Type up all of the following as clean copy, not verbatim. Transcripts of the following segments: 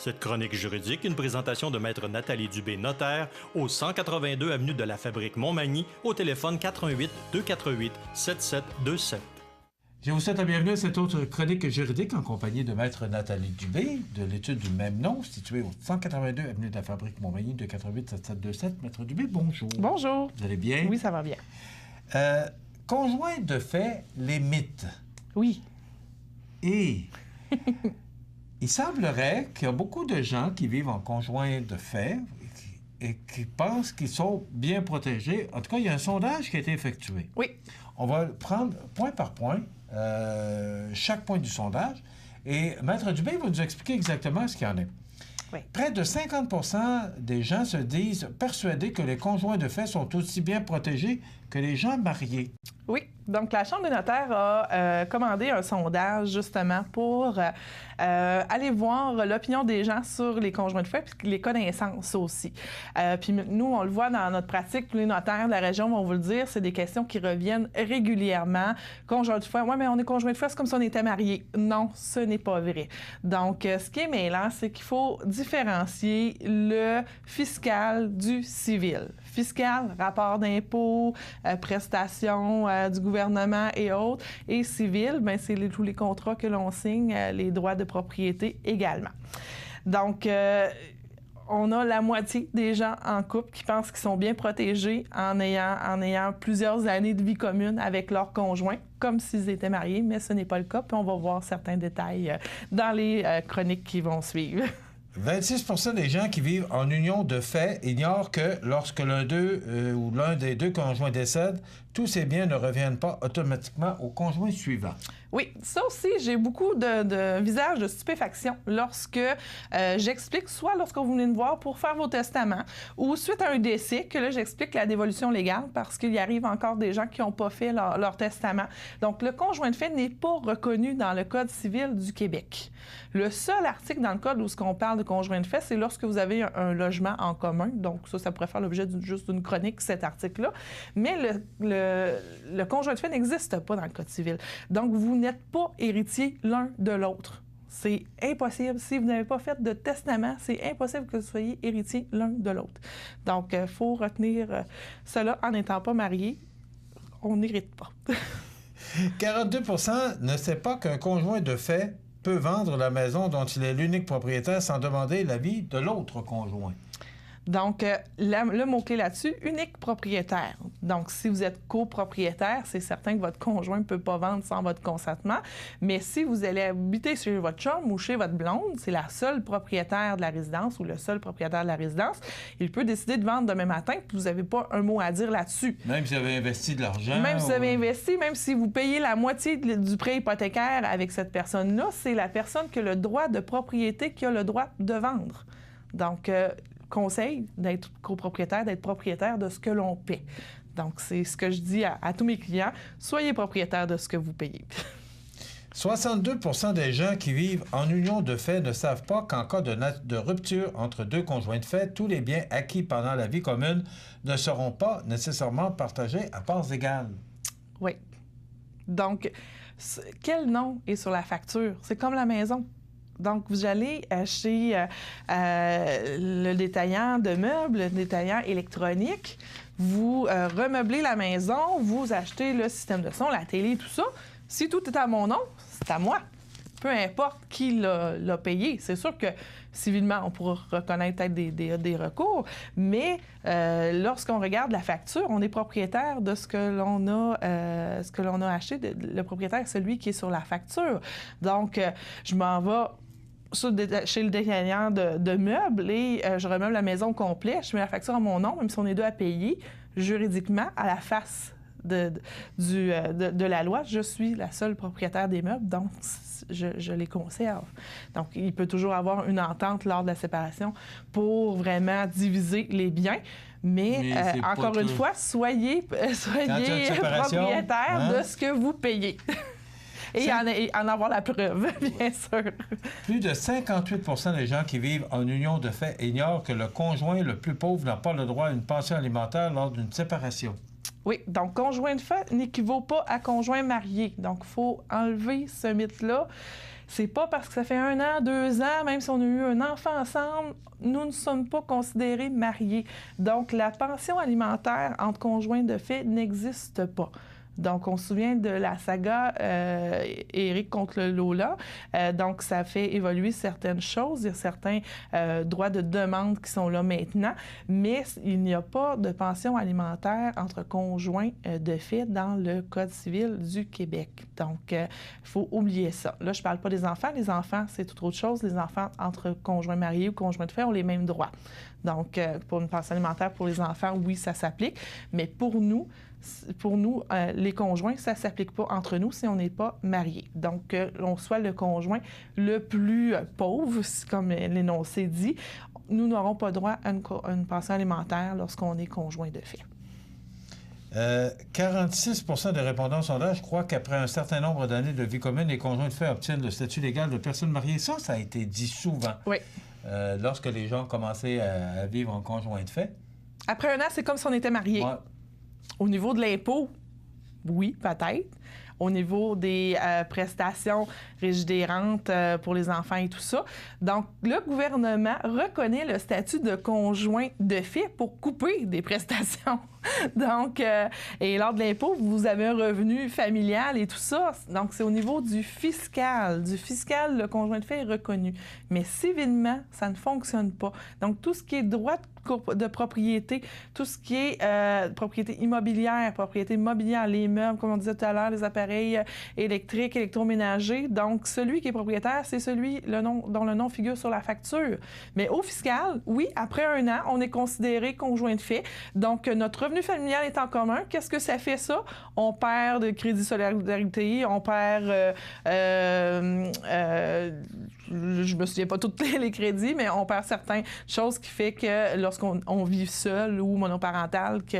Cette chronique juridique, une présentation de Maître Nathalie Dubé, notaire, au 182 avenue de la Fabrique Montmagny, au téléphone 418-248-7727. Je vous souhaite la bienvenue à cette autre chronique juridique en compagnie de Maître Nathalie Dubé, de l'étude du même nom, située au 182 avenue de la Fabrique Montmagny, 248-7727. Maître Dubé, bonjour. Bonjour. Vous allez bien? Oui, ça va bien. Conjoint de fait, les mythes. Oui. Et il semblerait qu'il y a beaucoup de gens qui vivent en conjoint de fait et qui pensent qu'ils sont bien protégés. En tout cas, il y a un sondage qui a été effectué. Oui. On va prendre point par point chaque point du sondage. Et Maître Dubé va nous expliquer exactement ce qu'il y en est. Oui. Près de 50 des gens se disent persuadés que les conjoints de fait sont aussi bien protégés que les gens mariés. Oui. Donc, la Chambre des notaires a commandé un sondage justement pour aller voir l'opinion des gens sur les conjoints de fait puis les connaissances aussi. Puis nous, on le voit dans notre pratique, tous les notaires de la région vont vous le dire, c'est des questions qui reviennent régulièrement. Conjoint de fait, oui, mais on est conjoint de fait, c'est comme si on était mariés. Non, ce n'est pas vrai. Donc, ce qui est mêlant, c'est qu'il faut différencier le fiscal du civil. Fiscal, rapport d'impôt, prestations du gouvernement et autres. Et civil, bien, c'est tous les contrats que l'on signe, les droits de propriété également. Donc, on a la moitié des gens en couple qui pensent qu'ils sont bien protégés en ayant plusieurs années de vie commune avec leur conjoint, comme s'ils étaient mariés, mais ce n'est pas le cas. Puis on va voir certains détails dans les chroniques qui vont suivre. 26 des gens qui vivent en union de fait ignorent que lorsque l'un d'eux ou l'un des deux conjoints décède, tous ces biens ne reviennent pas automatiquement au conjoint suivant. Oui, ça aussi, j'ai beaucoup de visages de stupéfaction lorsque j'explique, soit lorsque vous venez me voir pour faire vos testaments, ou suite à un décès, que là, j'explique la dévolution légale, parce qu'il y arrive encore des gens qui n'ont pas fait leur testament. Donc, le conjoint de fait n'est pas reconnu dans le Code civil du Québec. Le seul article dans le Code où on parle de conjoint de fait, c'est lorsque vous avez un logement en commun. Donc, ça pourrait faire l'objet juste d'une chronique, cet article-là. Mais le conjoint de fait n'existe pas dans le Code civil. Donc, vous n'êtes pas héritier l'un de l'autre. C'est impossible. Si vous n'avez pas fait de testament, c'est impossible que vous soyez héritier l'un de l'autre. Donc, il faut retenir cela en n'étant pas marié. On n'hérite pas. 42 ne sait pas qu'un conjoint de fait peut vendre la maison dont il est l'unique propriétaire sans demander l'avis de l'autre conjoint. Donc, le mot-clé là-dessus, unique propriétaire. Donc, si vous êtes copropriétaire, c'est certain que votre conjoint ne peut pas vendre sans votre consentement. Mais si vous allez habiter chez votre chum ou chez votre blonde, c'est la seule propriétaire de la résidence ou le seul propriétaire de la résidence, il peut décider de vendre demain matin puis vous n'avez pas un mot à dire là-dessus. Même si vous avez investi de l'argent. Même si vous avez investi, même si vous payez la moitié du prêt hypothécaire avec cette personne-là, c'est la personne qui a le droit de propriété qui a le droit de vendre. Donc, conseil d'être copropriétaire, d'être propriétaire de ce que l'on paie. Donc, c'est ce que je dis à tous mes clients. Soyez propriétaire de ce que vous payez. 62 des gens qui vivent en union de fait ne savent pas qu'en cas de rupture entre deux conjoints de fait, tous les biens acquis pendant la vie commune ne seront pas nécessairement partagés à parts égales. Oui. Donc, quel nom est sur la facture? C'est comme la maison. Donc, vous allez chez le détaillant de meubles, le détaillant électronique, vous remeublez la maison, vous achetez le système de son, la télé, tout ça. Si tout est à mon nom, c'est à moi. Peu importe qui l'a payé. C'est sûr que civilement, on pourra reconnaître peut-être des recours, mais lorsqu'on regarde la facture, on est propriétaire de ce que l'on a acheté. Le propriétaire est celui qui est sur la facture. Donc, je m'en vais chez le détaillant de meubles et je remeuble la maison au complet, je mets la facture à mon nom, même si on est deux à payer, juridiquement, à la face de la loi, je suis la seule propriétaire des meubles, donc je les conserve. Donc, il peut toujours avoir une entente lors de la séparation pour vraiment diviser les biens, mais encore une fois, soyez propriétaire de ce que vous payez. Et en avoir la preuve, bien sûr. Plus de 58 des gens qui vivent en union de fait ignorent que le conjoint le plus pauvre n'a pas le droit à une pension alimentaire lors d'une séparation. Oui, donc conjoint de fait n'équivaut pas à conjoint marié. Donc, il faut enlever ce mythe-là. c'est pas parce que ça fait 1 an, 2 ans, même si on a eu un enfant ensemble, nous ne sommes pas considérés mariés. Donc, la pension alimentaire entre conjoints de fait n'existe pas. Donc, on se souvient de la saga Éric contre le Lola. Donc, ça fait évoluer certaines choses. Il y a certains droits de demande qui sont là maintenant, mais il n'y a pas de pension alimentaire entre conjoints de fait dans le Code civil du Québec. Donc, il faut oublier ça. Là, je ne parle pas des enfants. Les enfants, c'est tout autre chose. Les enfants entre conjoints mariés ou conjoints de fait ont les mêmes droits. Donc, pour une pension alimentaire pour les enfants, oui, ça s'applique. Mais pour nous, les conjoints, ça ne s'applique pas entre nous si on n'est pas mariés. Donc, on soit le conjoint le plus pauvre, comme l'énoncé dit, nous n'aurons pas droit à une pension alimentaire lorsqu'on est conjoint de fait. 46 des répondants au sondage croient qu'après un certain nombre d'années de vie commune, les conjoints de fait obtiennent le statut légal de personne mariée. Ça a été dit souvent. Oui. Lorsque les gens commençaient à vivre en conjoint de fait. Après 1 an, c'est comme si on était mariés. Ouais. Au niveau de l'impôt, oui, peut-être. Au niveau des prestations rigidérantes pour les enfants et tout ça. Donc, le gouvernement reconnaît le statut de conjoint de fait pour couper des prestations. Donc, et lors de l'impôt, vous avez un revenu familial et tout ça. Donc, c'est au niveau du fiscal. Du fiscal, le conjoint de fait est reconnu. Mais civilement, ça ne fonctionne pas. Donc, tout ce qui est droit de propriété, tout ce qui est propriété immobilière, les meubles, comme on disait tout à l'heure, les appareils électriques, électroménagers. Donc, celui qui est propriétaire, c'est celui dont le nom figure sur la facture. Mais au fiscal, oui, après 1 an, on est considéré conjoint de fait. Donc, notre revenu familial est en commun. Qu'est-ce que ça fait, ça? On perd de crédit solidarité, on perd... je me souviens pas tous les crédits, mais on perd certaines choses qui fait que lorsqu'on vit seul ou monoparental qui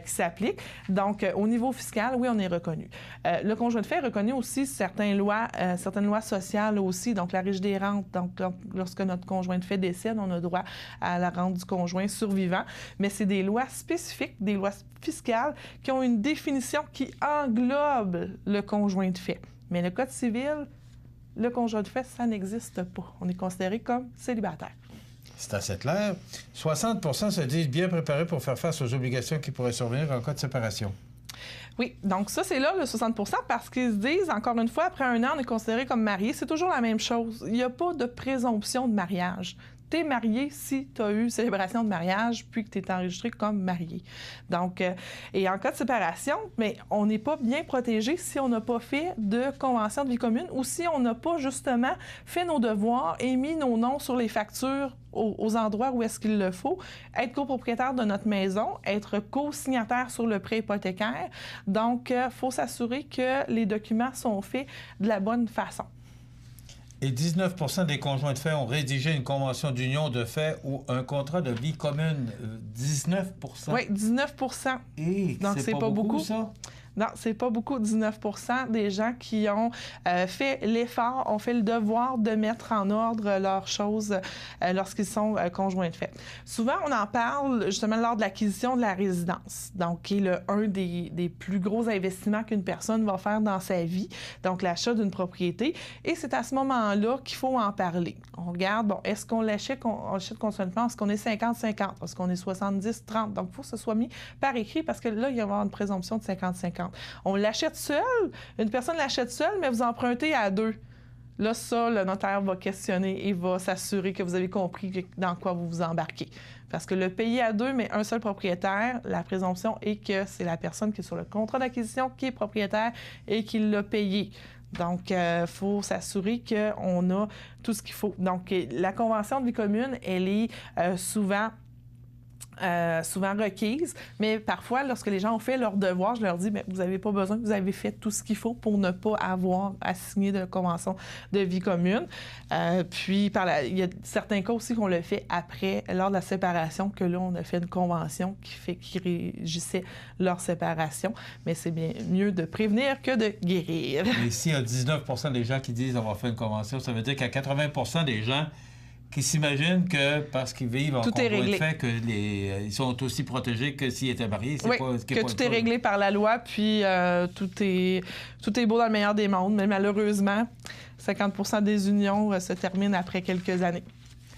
s'applique. Donc, au niveau fiscal, oui, on est reconnu. Le conjoint de fait est reconnu aussi certaines lois sociales aussi, donc la Régie des rentes. Donc, lorsque notre conjoint de fait décède, on a droit à la rente du conjoint survivant. Mais c'est des lois spécifiques, des lois fiscales qui ont une définition qui englobe le conjoint de fait. Mais le Code civil, le conjoint de fait, ça n'existe pas. On est considéré comme célibataire. C'est assez clair. 60 se disent bien préparés pour faire face aux obligations qui pourraient survenir en cas de séparation. Oui, donc ça, c'est là le 60 parce qu'ils se disent, encore une fois, après 1 an, on est considéré comme marié. C'est toujours la même chose. Il n'y a pas de présomption de mariage. Tu es marié si tu as eu célébration de mariage puis que tu es enregistré comme marié. Donc, et en cas de séparation, mais on n'est pas bien protégé si on n'a pas fait de convention de vie commune ou si on n'a pas justement fait nos devoirs et mis nos noms sur les factures aux endroits où est-ce qu'il le faut, être copropriétaire de notre maison, être co-signataire sur le prêt hypothécaire. Donc, il faut s'assurer que les documents sont faits de la bonne façon. Et 19 des conjoints de fait ont rédigé une convention d'union de fait ou un contrat de vie commune. 19 Oui, 19 Et donc, c'est pas beaucoup, ça? Non, c'est pas beaucoup. 19 des gens qui ont fait l'effort, ont fait le devoir de mettre en ordre leurs choses lorsqu'ils sont conjoints de fait. Souvent, on en parle justement lors de l'acquisition de la résidence, donc qui est un des plus gros investissements qu'une personne va faire dans sa vie, donc l'achat d'une propriété. Et c'est à ce moment-là qu'il faut en parler. On regarde, bon, est-ce qu'on l'achète conjointement? Est-ce qu'on est 50-50? Est-ce qu'on est 70-30? Donc, il faut que ce soit mis par écrit parce que là, il va y avoir une présomption de 50-50. On l'achète seul, une personne l'achète seule, mais vous empruntez à 2. Là, ça, le notaire va questionner et va s'assurer que vous avez compris dans quoi vous vous embarquez. Parce que le payer à 2, mais un seul propriétaire, la présomption est que c'est la personne qui est sur le contrat d'acquisition qui est propriétaire et qui l'a payé. Donc, il faut s'assurer qu'on a tout ce qu'il faut. Donc, la convention de vie commune, elle est souvent requises, mais parfois, lorsque les gens ont fait leur devoir, je leur dis, mais vous n'avez pas besoin, vous avez fait tout ce qu'il faut pour ne pas avoir à signer de convention de vie commune. Puis, il y a certains cas aussi qu'on le fait après, lors de la séparation, que là, on a fait une convention qui régissait leur séparation, mais c'est bien mieux de prévenir que de guérir. Et s'il y a 19 des gens qui disent avoir fait une convention, ça veut dire qu'à 80 des gens qui s'imaginent que parce qu'ils vivent en Tout est conjoint de réglé. fait, ils sont aussi protégés que s'ils étaient mariés. C'est Oui, pas, ce qui que pas tout le est cas. réglé par la loi, puis tout est beau dans le meilleur des mondes. Mais malheureusement, 50 des unions se terminent après quelques années.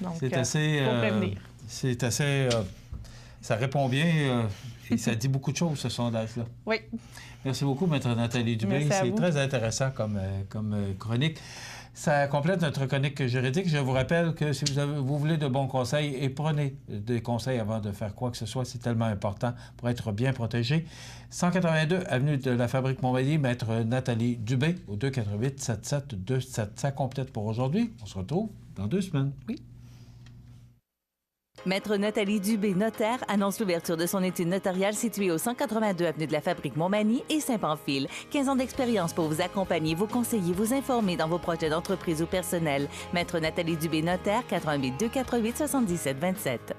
Donc, C'est assez... faut prévenir. c'est assez... ça répond bien et ça dit beaucoup de choses, ce sondage-là. Oui. Merci beaucoup, Maître Nathalie Dubé. Merci à C'est vous. très intéressant comme chronique. Ça complète notre chronique juridique. Je vous rappelle que si vous voulez de bons conseils, et prenez des conseils avant de faire quoi que ce soit, c'est tellement important pour être bien protégé. 182 avenue de la Fabrique Montmagny, Maître Nathalie Dubé, au 248-77-277. Ça complète pour aujourd'hui. On se retrouve dans 2 semaines. Oui. Maître Nathalie Dubé, notaire, annonce l'ouverture de son étude notariale située au 182 avenue de la Fabrique Montmagny et Saint-Pamphile. 15 ans d'expérience pour vous accompagner, vous conseiller, vous informer dans vos projets d'entreprise ou personnel. Maître Nathalie Dubé, notaire, 88 248 77 27.